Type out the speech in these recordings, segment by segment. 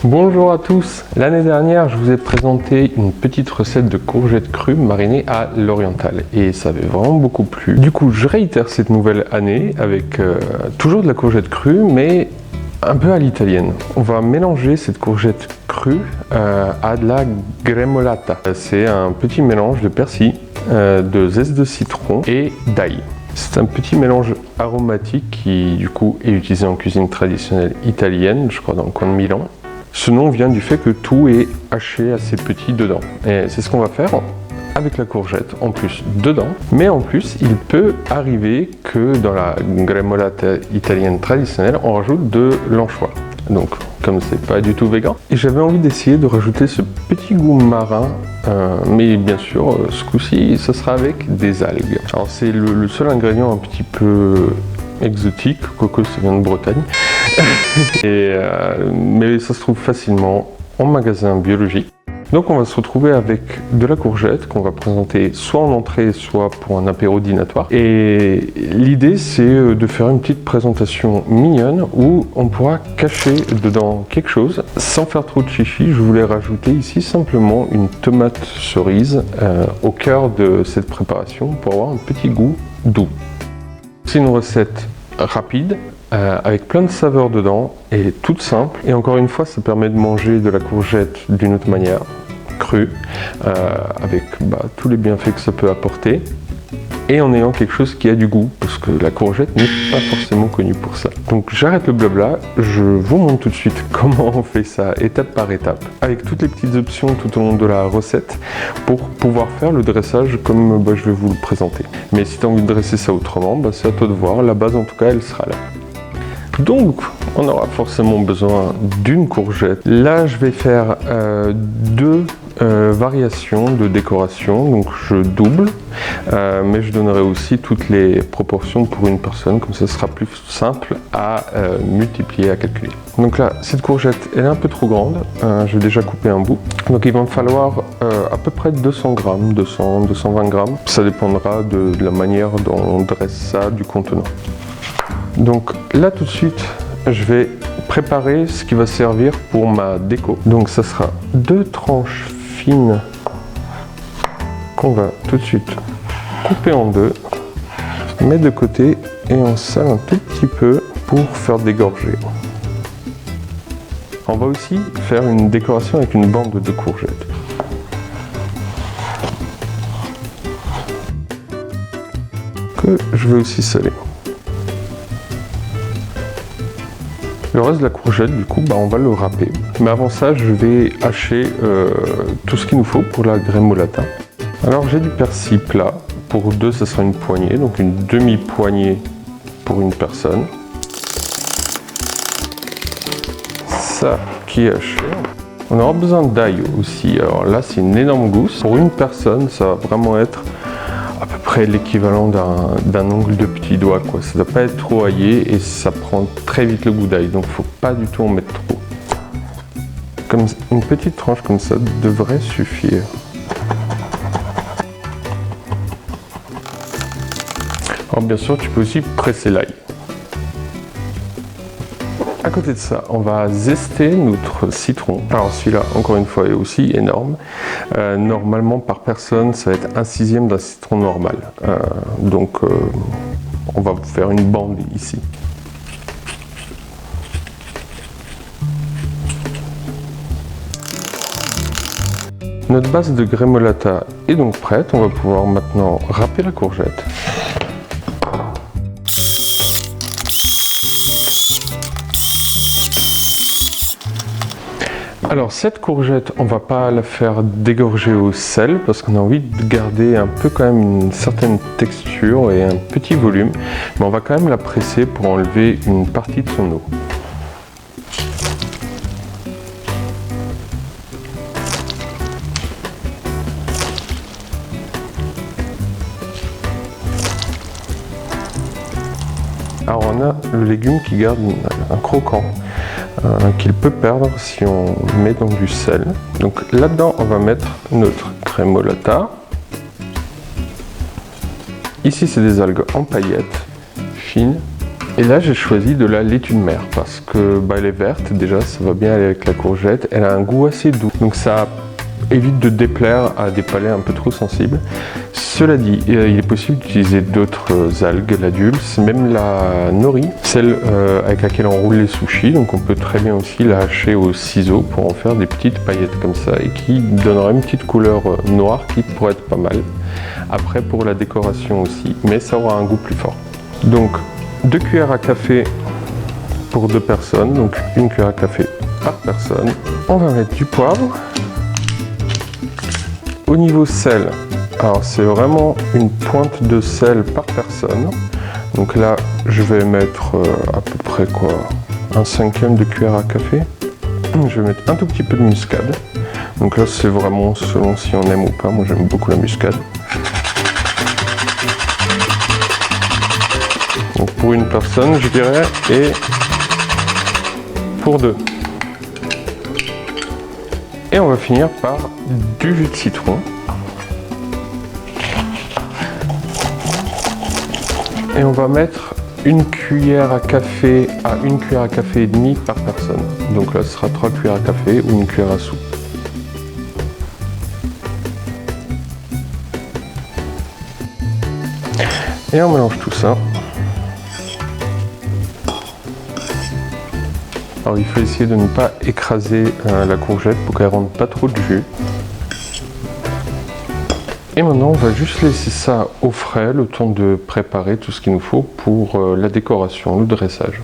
Bonjour à tous. L'année dernière, je vous ai présenté une petite recette de courgettes crues marinées à l'oriental et ça avait vraiment beaucoup plu. Du coup, je réitère cette nouvelle année avec toujours de la courgette crue, mais un peu à l'italienne. On va mélanger cette courgette crue à de la gremolata. C'est un petit mélange de persil, de zeste de citron et d'ail. C'est un petit mélange aromatique qui du coup est utilisé en cuisine traditionnelle italienne, je crois dans le coin de Milan. Ce nom vient du fait que tout est haché assez petit dedans. Et c'est ce qu'on va faire avec la courgette en plus dedans. Mais en plus, il peut arriver que dans la gremolata italienne traditionnelle, on rajoute de l'anchois. Donc, comme c'est pas du tout végan. Et j'avais envie d'essayer de rajouter ce petit goût marin, mais bien sûr, ce coup-ci, ce sera avec des algues. Alors c'est le seul ingrédient un petit peu exotique, quoique ça vient de Bretagne. Mais ça se trouve facilement en magasin biologique. Donc on va se retrouver avec de la courgette qu'on va présenter soit en entrée, soit pour un apéro dînatoire. Et l'idée c'est de faire une petite présentation mignonne où on pourra cacher dedans quelque chose. Sans faire trop de chichi, je voulais rajouter ici simplement une tomate cerise au cœur de cette préparation pour avoir un petit goût doux. C'est une recette rapide, avec plein de saveurs dedans et toute simple. Et encore une fois, ça permet de manger de la courgette d'une autre manière, crue, avec tous les bienfaits que ça peut apporter. Et en ayant quelque chose qui a du goût, parce que la courgette n'est pas forcément connue pour ça. Donc j'arrête le blabla, je vous montre tout de suite comment on fait ça étape par étape, avec toutes les petites options tout au long de la recette, pour pouvoir faire le dressage comme je vais vous le présenter. Mais si tu as envie de dresser ça autrement, c'est à toi de voir, la base en tout cas elle sera là. Donc on aura forcément besoin d'une courgette. Là je vais faire deux variations de décoration, donc je double, mais je donnerai aussi toutes les proportions pour une personne, comme ça sera plus simple à multiplier, à calculer. Donc là, cette courgette elle est un peu trop grande, je vais déjà couper un bout, donc il va me falloir à peu près 200 grammes, 200-220 grammes, ça dépendra de la manière dont on dresse ça du contenant. Donc là tout de suite, je vais préparer ce qui va servir pour ma déco. Donc ça sera deux tranches fines qu'on va tout de suite couper en deux, mettre de côté et on sale un tout petit peu pour faire dégorger. On va aussi faire une décoration avec une bande de courgettes. Que je vais aussi saler. Le reste de la courgette, du coup, on va le râper. Mais avant ça, je vais hacher tout ce qu'il nous faut pour la gremolata. Alors, j'ai du persil plat. Pour deux, ça sera une poignée, donc une demi-poignée pour une personne. Ça qui est haché. On aura besoin d'ail aussi. Alors là, c'est une énorme gousse. Pour une personne, ça va vraiment être à peu près l'équivalent d'un ongle de petit doigt, quoi. Ça ne doit pas être trop aillé et ça prend très vite le goût d'ail, donc il ne faut pas du tout en mettre trop. Comme une petite tranche comme ça devrait suffire. Alors bien sûr, tu peux aussi presser l'ail. À côté de ça, on va zester notre citron. Alors celui-là, encore une fois, est aussi énorme. Normalement, par personne, ça va être 1/6 d'un citron normal. Donc, on va faire une bande ici. Notre base de gremolata est donc prête. On va pouvoir maintenant râper la courgette. Alors cette courgette, on va pas la faire dégorger au sel parce qu'on a envie de garder un peu quand même une certaine texture et un petit volume, mais on va quand même la presser pour enlever une partie de son eau. Alors on a le légume qui garde un croquant. Qu'il peut perdre si on met dans du sel. Donc là-dedans, on va mettre notre gremolata. Ici, c'est des algues en paillettes, fines. Et là j'ai choisi de la laitue de mer parce que elle est verte, déjà ça va bien aller avec la courgette, elle a un goût assez doux, donc ça évite de déplaire à des palais un peu trop sensibles. Cela dit, il est possible d'utiliser d'autres algues, la dulse, même la nori, celle avec laquelle on roule les sushis, donc on peut très bien aussi la hacher au ciseau pour en faire des petites paillettes comme ça et qui donnera une petite couleur noire qui pourrait être pas mal. Après pour la décoration aussi, mais ça aura un goût plus fort. Donc 2 cuillères à café pour 2 personnes, donc 1 cuillère à café par personne. On va mettre du poivre. Au niveau sel, alors c'est vraiment une pointe de sel par personne. Donc là, je vais mettre à peu près quoi, 1/5 de cuillère à café. Je vais mettre un tout petit peu de muscade. Donc là, c'est vraiment selon si on aime ou pas. Moi, j'aime beaucoup la muscade. Donc pour une personne, je dirais, et pour 2. Et on va finir par du jus de citron. Et on va mettre 1 cuillère à café à 1 cuillère à café et demi par personne. Donc là, ce sera 3 cuillères à café ou 1 cuillère à soupe. Et on mélange tout ça. Alors il faut essayer de ne pas écraser la courgette pour qu'elle rentre pas trop de jus. Et maintenant on va juste laisser ça au frais, le temps de préparer tout ce qu'il nous faut pour la décoration, le dressage.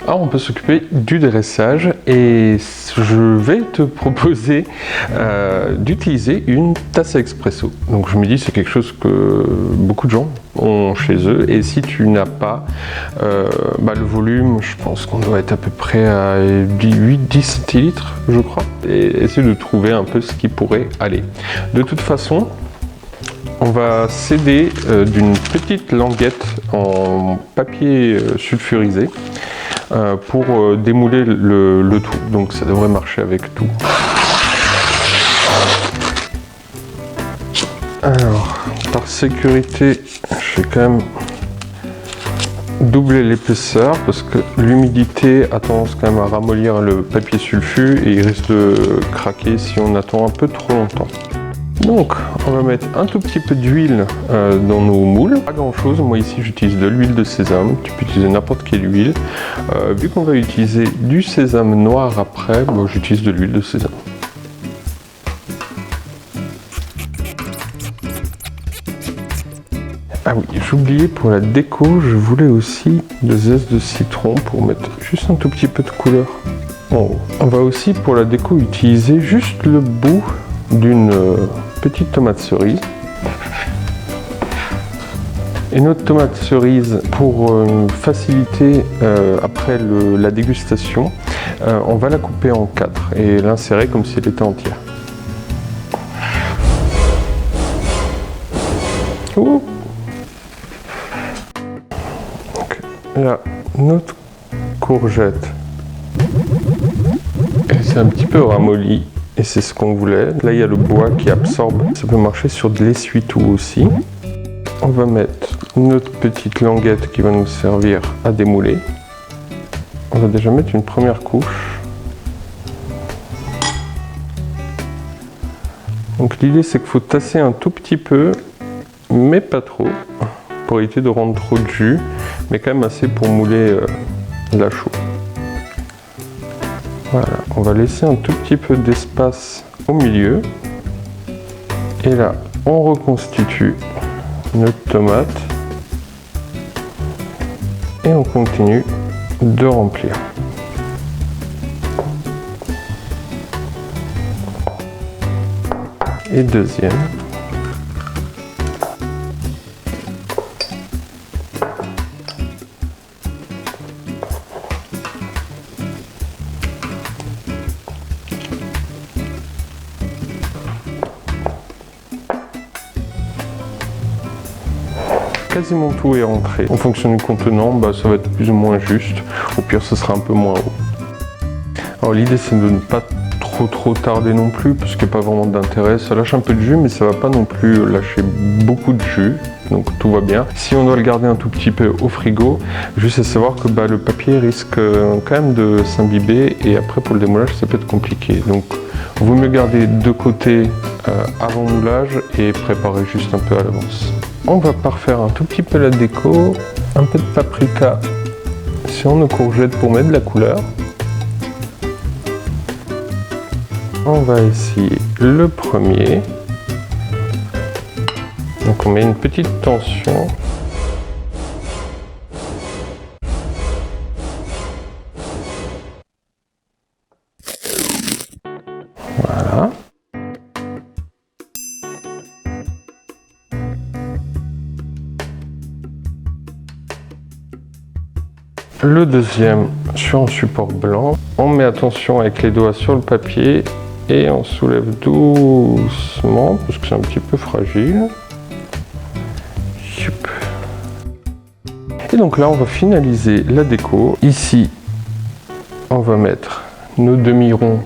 Alors on peut s'occuper du dressage et je vais te proposer d'utiliser une tasse à expresso. Donc je me dis c'est quelque chose que beaucoup de gens ont chez eux et si tu n'as pas le volume, je pense qu'on doit être à peu près à 8-10 centilitres je crois, et essayer de trouver un peu ce qui pourrait aller. De toute façon, on va s'aider d'une petite languette en papier sulfurisé pour démouler le tout, donc ça devrait marcher avec tout. Alors, par sécurité, je vais quand même doubler l'épaisseur parce que l'humidité a tendance quand même à ramollir le papier sulfu et il risque de craquer si on attend un peu trop longtemps. Donc, on va mettre un tout petit peu d'huile dans nos moules. Pas grand chose, moi ici j'utilise de l'huile de sésame, tu peux utiliser n'importe quelle huile. Vu qu'on va utiliser du sésame noir après, j'utilise de l'huile de sésame. Ah oui, j'oubliais pour la déco, je voulais aussi de zeste de citron pour mettre juste un tout petit peu de couleur en haut. On va aussi pour la déco utiliser juste le bout d'une petite tomate cerise. Et notre tomate cerise, pour faciliter après la dégustation, on va la couper en 4 et l'insérer comme si elle était entière. Ouh. Donc, là, notre courgette, elle s'est un petit peu ramollie. Et c'est ce qu'on voulait. Là, il y a le bois qui absorbe. Ça peut marcher sur de l'essuie-tout aussi. On va mettre notre petite languette qui va nous servir à démouler. On va déjà mettre une première couche. Donc l'idée, c'est qu'il faut tasser un tout petit peu, mais pas trop, pour éviter de rendre trop de jus, mais quand même assez pour mouler la chaux. Voilà, on va laisser un tout petit peu d'espace au milieu. Et là, on reconstitue notre tomate. Et on continue de remplir. Et deuxième. Quasiment tout est rentré. En fonction du contenant, ça va être plus ou moins juste. Au pire, ce sera un peu moins haut. Alors l'idée, c'est de ne pas trop tarder non plus, parce qu'il n'y a pas vraiment d'intérêt. Ça lâche un peu de jus, mais ça va pas non plus lâcher beaucoup de jus. donc tout va bien. Si on doit le garder un tout petit peu au frigo, juste à savoir que le papier risque quand même de s'imbiber et après pour le démoulage ça peut être compliqué. Donc vaut mieux garder de côté avant moulage et préparer juste un peu à l'avance. On va parfaire un tout petit peu la déco, un peu de paprika sur nos courgettes pour mettre de la couleur. On va essayer le premier. Donc on met une petite tension. Voilà. Le deuxième sur un support blanc. On met attention avec les doigts sur le papier et on soulève doucement parce que c'est un petit peu fragile. Et donc là, on va finaliser la déco. Ici, on va mettre nos demi-ronds.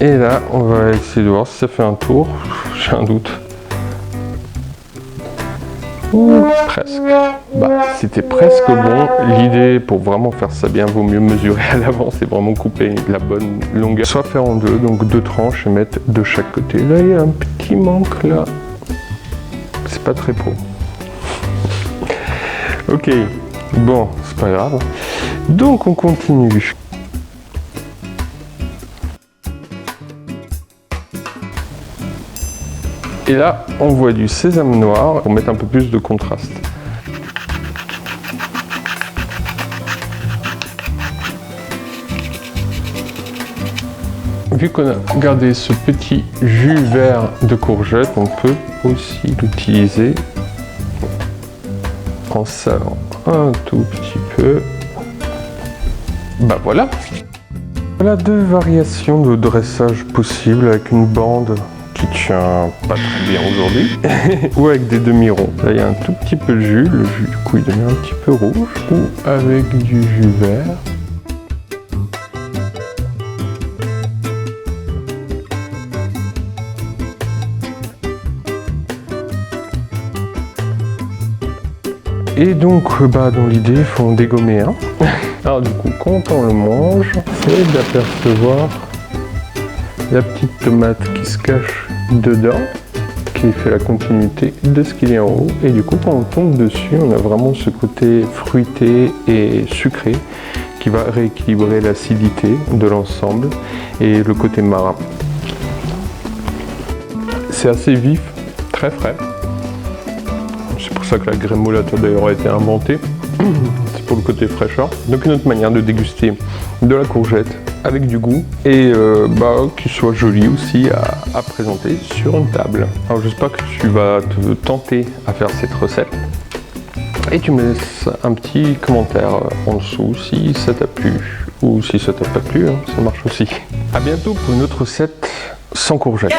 Et là, on va essayer de voir si ça fait un tour. J'ai un doute. Presque. C'était presque bon. L'idée pour vraiment faire ça bien, vaut mieux mesurer à l'avance et vraiment couper la bonne longueur. Soit faire en deux, donc deux tranches et mettre de chaque côté. Là, il y a un petit manque là. C'est pas très pro. Ok, bon, c'est pas grave. Donc on continue. Et là, on voit du sésame noir pour mettre un peu plus de contraste. Vu qu'on a gardé ce petit jus vert de courgette, on peut aussi l'utiliser en salant un tout petit peu. Voilà. Voilà deux variations de dressage possibles avec une bande qui tient pas très bien aujourd'hui, ou avec des demi-ronds. Là, il y a un tout petit peu de jus, le jus du coup il devient un petit peu rouge, ou avec du jus vert. Et donc, dans l'idée, il faut en dégommer un. Alors du coup, quand on le mange, c'est d'apercevoir la petite tomate qui se cache dedans, qui fait la continuité de ce qu'il y a en haut. Et du coup, quand on tombe dessus, on a vraiment ce côté fruité et sucré qui va rééquilibrer l'acidité de l'ensemble et le côté marin. C'est assez vif, très frais. C'est pour ça que la grémolade d'ailleurs a été inventée. C'est pour le côté fraîcheur. Donc une autre manière de déguster de la courgette avec du goût et qui soit joli aussi à présenter sur une table. Alors j'espère que tu vas te tenter à faire cette recette et tu me laisses un petit commentaire en dessous si ça t'a plu ou si ça t'a pas plu, ça marche aussi. À bientôt pour une autre recette sans courgette.